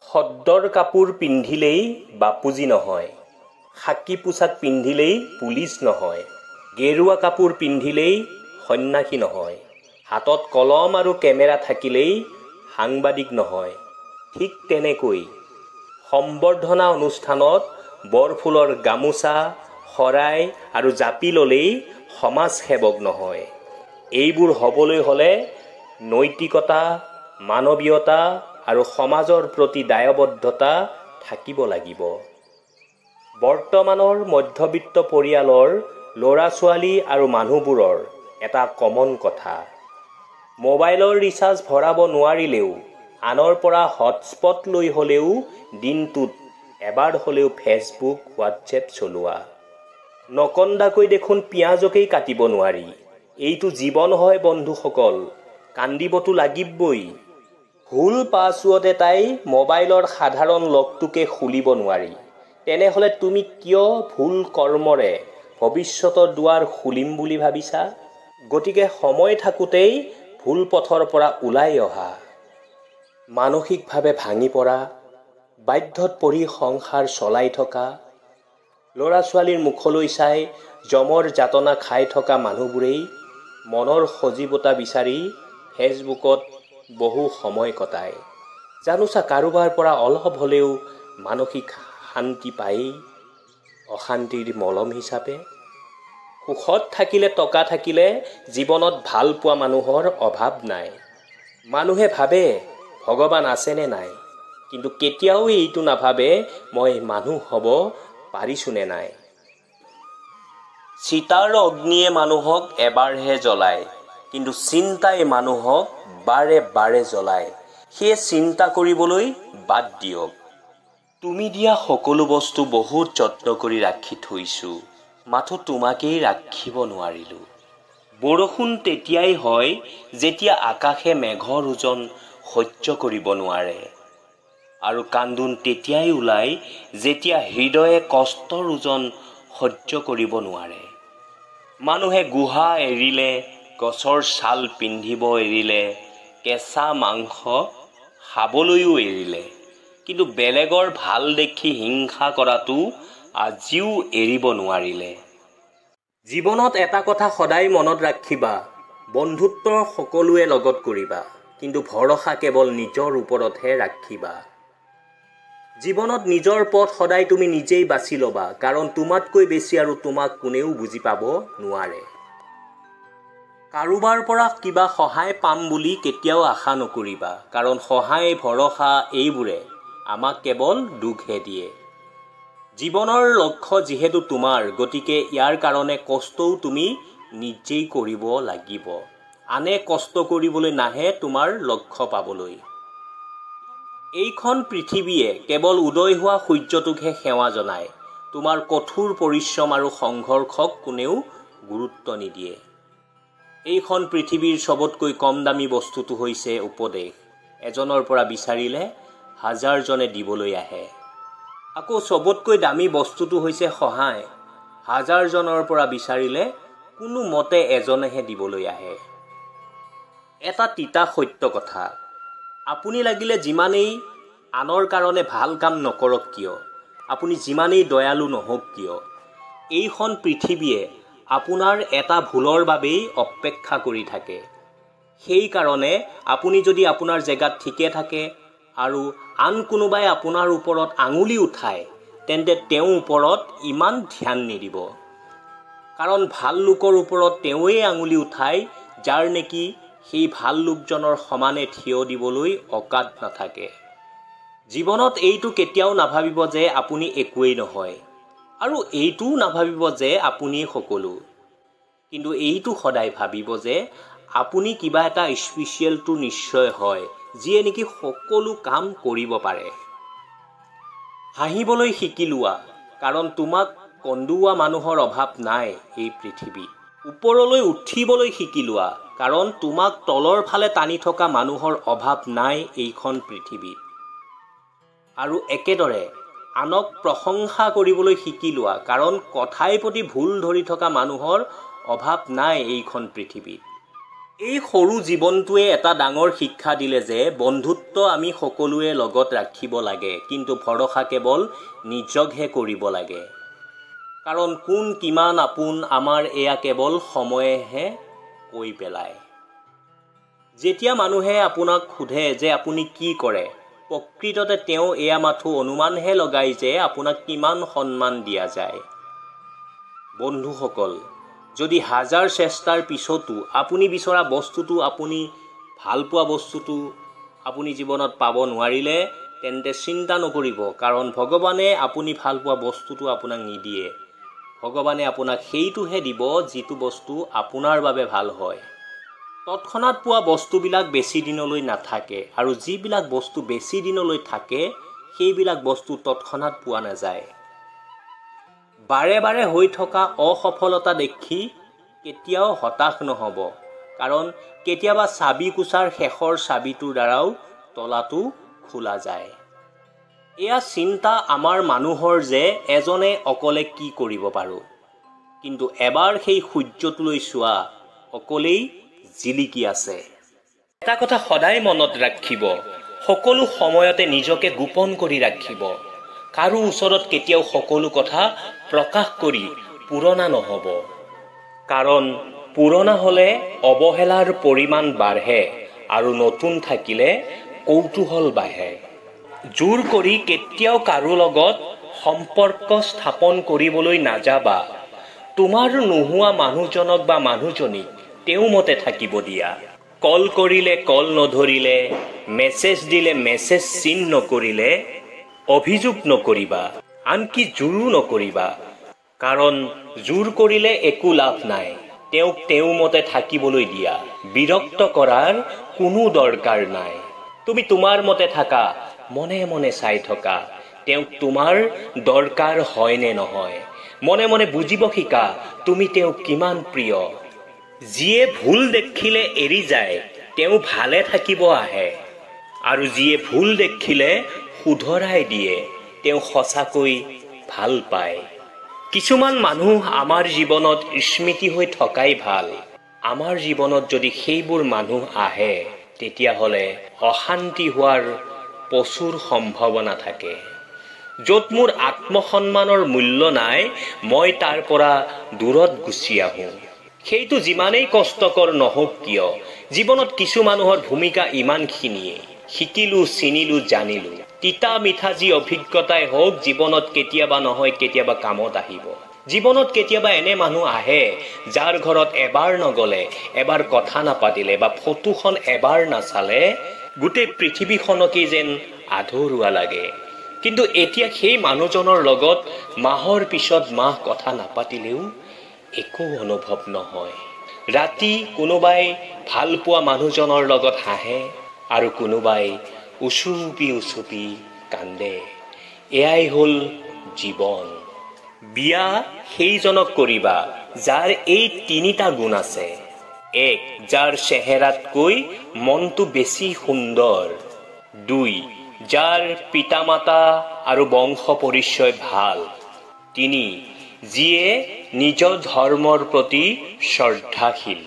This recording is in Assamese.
সদ্দৰ কাপোৰ পিন্ধিলেই বাপুজি নহয়, খাকী পোছাক পিন্ধিলেই পুলিচ নহয়, গেৰুৱা কাপোৰ পিন্ধিলেই সন্যাসী নহয়, হাতত কলম আৰু কেমেৰা থাকিলেই সাংবাদিক নহয়। ঠিক তেনেকৈ সম্বৰ্ধনা অনুষ্ঠানত বৰফুলৰ গামোচা, শৰাই আৰু জাপি ল'লেই সমাজসেৱক নহয়। এইবোৰ হ'বলৈ হ'লে নৈতিকতা, মানৱীয়তা আৰু সমাজৰ প্ৰতি দায়বদ্ধতা থাকিব লাগিব। বৰ্তমানৰ মধ্যবিত্ত পৰিয়ালৰ ল'ৰা-ছোৱালী আৰু মানুহবোৰৰ এটা কমন কথা, মোবাইলৰ ৰিচাৰ্জ ভৰাব নোৱাৰিলেও আনৰ পৰা হটস্পট লৈ হ'লেও দিনটোত এবাৰ হ'লেও ফেচবুক, হোৱাটছএপ চলোৱা। নকন্দাকৈ দেখোন পিঁয়াজকেই কাটিব নোৱাৰি। এইটো জীৱন হয় বন্ধুসকল, কান্দিবতো লাগিবই। ভুল পাছৱৰ্ড এটাই মোবাইলৰ সাধাৰণ লকটোকে খুলিব নোৱাৰি। তেনেহ'লে তুমি কিয় ভুল কৰ্মৰে ভৱিষ্যতৰ দুৱাৰ খুলিম বুলি ভাবিছা? গতিকে সময় থাকোঁতেই ভুল পথৰ পৰা ওলাই অহা। মানসিকভাৱে ভাঙি পৰা, বাধ্যত পৰি সংসাৰ চলাই থকা, ল'ৰা-ছোৱালীৰ মুখলৈ চাই যমৰ যাতনা খাই থকা মানুহবোৰেই মনৰ সজীৱতা বিচাৰি ফেচবুকত বহু সময় কটায়। জানোচা কাৰোবাৰ পৰা অলপ হ'লেও মানসিক শান্তি পায়েই, অশান্তিৰ মলম হিচাপে। সুখত থাকিলে, টকা থাকিলে জীৱনত ভাল পোৱা মানুহৰ অভাৱ নাই। মানুহে ভাবে ভগৱান আছেনে নাই, কিন্তু কেতিয়াও এইটো নাভাবে মই মানুহ হ'ব পাৰিছোনে নাই। চিতাৰ অগ্নিয়ে মানুহক এবাৰহে জ্বলায়, কিন্তু চিন্তাই মানুহক বাৰে বাৰে জ্বলায়। সেয়ে চিন্তা কৰিবলৈ বাদ দিয়ক। তুমি দিয়া সকলো বস্তু বহুত যত্ন কৰি ৰাখি থৈছোঁ, মাথো তোমাকেই ৰাখিব নোৱাৰিলোঁ। বৰষুণ তেতিয়াই হয় যেতিয়া আকাশে মেঘৰ ওজন সহ্য কৰিব নোৱাৰে, আৰু কান্দোন তেতিয়াই ওলায় যেতিয়া হৃদয়ে কষ্টৰ ওজন সহ্য কৰিব নোৱাৰে। মানুহে গুহা এৰিলে, গছৰ ছাল পিন্ধিব এৰিলে, কেঁচা মাংস খাবলৈও এৰিলে, কিন্তু বেলেগৰ ভাল দেখি হিংসা কৰাটো আজিও এৰিব নোৱাৰিলে। জীৱনত এটা কথা সদায় মনত ৰাখিবা, বন্ধুত্ব সকলোৱে লগত কৰিবা, কিন্তু ভৰসা কেৱল নিজৰ ওপৰতহে ৰাখিবা। জীৱনত নিজৰ পথ সদায় তুমি নিজেই বাছি ল'বা, কাৰণ তোমাতকৈ বেছি আৰু তোমাক কোনেও বুজি পাব নোৱাৰে। কাৰোবাৰ পৰা কিবা সহায় পাম বুলি কেতিয়াও আশা নকৰিবা, কাৰণ সহায়, ভৰসা এইবোৰে আমাক কেৱল দুখহে দিয়ে। জীৱনৰ লক্ষ্য যিহেতু তোমাৰ, গতিকে ইয়াৰ কাৰণে কষ্টও তুমি নিজেই কৰিব লাগিব। আনে কষ্ট কৰিবলৈ নাহে তোমাৰ লক্ষ্য পাবলৈ। এইখন পৃথিৱীয়ে কেৱল উদয় হোৱা সূৰ্যটোকহে সেৱা জনায়। তোমাৰ কঠোৰ পৰিশ্ৰম আৰু সংঘৰ্ষক কোনেও গুৰুত্ব নিদিয়ে। এইখন পৃথিৱীৰ চবতকৈ কম দামী বস্তুটো হৈছে উপদেশ। এজনৰ পৰা বিচাৰিলে হাজাৰজনে দিবলৈ আহে। আকৌ চবতকৈ দামী বস্তুটো হৈছে সহায়। হাজাৰজনৰ পৰা বিচাৰিলে কোনো মতে এজনেহে দিবলৈ আহে। এটা তিতা সত্য কথা, আপুনি লাগিলে যিমানেই আনৰ কাৰণে ভাল কাম নকৰক কিয়, আপুনি যিমানেই দয়ালু নহওক কিয়, এইখন পৃথিৱীয়ে আপোনাৰ এটা ভুলৰ বাবেই অপেক্ষা কৰি থাকে। সেইকাৰণে আপুনি যদি আপোনাৰ জেগাত ঠিকে থাকে আৰু আন কোনোবাই আপোনাৰ ওপৰত আঙুলি উঠায়, তেন্তে তেওঁৰ ওপৰত ইমান ধ্যান নিদিব। কাৰণ ভাল লোকৰ ওপৰত তেওঁৱেই আঙুলি উঠায় যাৰ নেকি সেই ভাল লোকজনৰ সমানে থিয় দিবলৈ অকাত নাথাকে। জীৱনত এইটো কেতিয়াও নাভাবিব যে আপুনি একোৱেই নহয়, আৰু এইটোও নাভাবিব যে আপুনি সকলো, কিন্তু এইটো সদায় ভাবিব যে আপুনি কিবা এটা স্পেচিয়েলটো নিশ্চয় হয়, যিয়ে নেকি সকলো কাম কৰিব পাৰে। হাঁহিবলৈ শিকি লোৱা, কাৰণ তোমাক কন্দুওৱা মানুহৰ অভাৱ নাই এই পৃথিৱীত। ওপৰলৈ উঠিবলৈ শিকি লোৱা, কাৰণ তোমাক তলৰ ফালে টানি থকা মানুহৰ অভাৱ নাই এইখন পৃথিৱীত। আৰু একেদৰে আনক প্ৰশংসা কৰিবলৈ শিকি লোৱা, কাৰণ কথাই প্ৰতি ভুল ধৰি থকা মানুহৰ অভাৱ নাই এইখন পৃথিৱীত। এই সৰু জীৱনটোৱে এটা ডাঙৰ শিক্ষা দিলে যে বন্ধুত্ব আমি সকলোৱে লগত ৰাখিব লাগে, কিন্তু ভৰসা কেৱল নিজকহে কৰিব লাগে। কাৰণ কোন কিমান আপোন আমাৰ এয়া কেৱল সময়েহে কৈ পেলায়। যেতিয়া মানুহে আপোনাক সোধে যে আপুনি কি কৰে, প্ৰকৃততে তেওঁ এয়া মাথো অনুমানহে লগায় যে আপোনাক কিমান সন্মান দিয়া যায়। বন্ধুসকল, যদি হাজাৰ চেষ্টাৰ পিছতো আপুনি বিচৰা বস্তুটো, আপুনি ভাল পোৱা বস্তুটো আপুনি জীৱনত পাব নোৱাৰিলে, তেন্তে চিন্তা নকৰিব, কাৰণ ভগৱানে আপুনি ভাল পোৱা বস্তুটো আপোনাক নিদিয়ে। ভগৱানে আপোনাক সেইটোহে দিব যিটো বস্তু আপোনাৰ বাবে ভাল হয়। তৎক্ষণাৎ পোৱা বস্তুবিলাক বেছি দিনলৈ নাথাকে, আৰু যিবিলাক বস্তু বেছি দিনলৈ থাকে সেইবিলাক বস্তু তৎক্ষণাৎ পোৱা নাযায়। বাৰে বাৰে হৈ থকা অসফলতা দেখি কেতিয়াও হতাশ নহ'ব, কাৰণ কেতিয়াবা চাবি কোচাৰ শেষৰ চাবিটোৰ দ্বাৰাও তলাটো খোলা যায়। এয়া চিন্তা আমাৰ মানুহৰ যে এজনে অকলে কি কৰিব পাৰোঁ, কিন্তু এবাৰ সেই সূৰ্যটোলৈ চোৱা, অকলেই জিলিকি আছে। এটা কথা সদায় মনত ৰাখিব, সকলো সময়তে নিজকে গোপন কৰি ৰাখিব। কাৰো ওচৰত কেতিয়াও সকলো কথা প্ৰকাশ কৰি পুৰণা নহ'ব, কাৰণ পুৰণা হ'লে অৱহেলাৰ পৰিমাণ বাঢ়ে আৰু নতুন থাকিলে কৌতূহল বাঢ়ে। জোৰ কৰি কেতিয়াও কাৰো লগত সম্পৰ্ক স্থাপন কৰিবলৈ নাযাবা। তোমাৰ নোহোৱা মানুহজনক বা মানুহজনীক তেওঁ মতে থাকিব দিয়া। কল কৰিলে কল নধৰিলে, মেছেজ দিলে মেছেজ চিন নকৰিলে অভিযোগ নকৰিবা, আনকি জোৰো নকৰিবা, কাৰণ জোৰ কৰিলে একো লাভ নাই। তেওঁক তেওঁ মতে থাকিবলৈ দিয়া, বিৰক্ত কৰাৰ কোনো দৰকাৰ নাই। তুমি তোমাৰ মতে থাকা, মনে মনে চাই থকা তেওঁক তোমাৰ দৰকাৰ হয় নে নহয়। মনে মনে বুজিব শিকা তুমি তেওঁক কিমান প্ৰিয়। যিয়ে ভুল দেখিলে এৰি যায়, তেওঁ ভালে থাকিব আহে, আৰু যিয়ে ভুল দেখিলে শুধৰাই দিয়ে, তেওঁ সঁচাকৈ ভাল পায়। কিছুমান মানুহ আমাৰ জীৱনত স্মৃতি হৈ থকাই ভাল। আমাৰ জীৱনত যদি সেইবোৰ মানুহ আহে, তেতিয়াহ'লে অশান্তি হোৱাৰ প্ৰচুৰ সম্ভাৱনা থাকে। য'ত মোৰ আত্মসন্মানৰ মূল্য নাই, মই তাৰ পৰা দূৰত গুচি আহোঁ। সেইটো যিমানেই কষ্টকৰ নহওক কিয়, জীৱনত কিছু মানুহৰ ভূমিকা ইমানখিনিয়ে। শিকিলোঁ, চিনিলোঁ, জানিলোঁ। তিতা মিঠা যি অভিজ্ঞতাই হওক, জীৱনত কেতিয়াবা নহয় কেতিয়াবা কামত আহিব। জীৱনত কেতিয়াবা এনে মানুহ আহে, যাৰ ঘৰত এবাৰ নগ'লে, এবাৰ কথা নাপাতিলে বা ফটোখন এবাৰ নাচালে গোটেই পৃথিৱীখনকেই যেন আধৰুৱা লাগে। কিন্তু এতিয়া সেই মানুহজনৰ লগত মাহৰ পিছত মাহ কথা নাপাতিলেও একো অনুভৱ নহয়। ৰাতি কোনোবাই ভাল পোৱা মানুহজনৰ লগত হাঁহে, আৰু কোনোবাই উচুপি উচুপি কান্দে। এয়াই হ'ল জীৱন। বিয়া সেইজনক কৰিবা যাৰ এই তিনিটা গুণ আছে। 1. যাৰ চেহেৰাতকৈ মনটো বেছি সুন্দৰ। 2. যাৰ পিতামাতা আৰু বংশ পৰিচয় ভাল। 3. যিয়ে নিজৰ ধৰ্মৰ প্ৰতি শ্ৰদ্ধাশীল।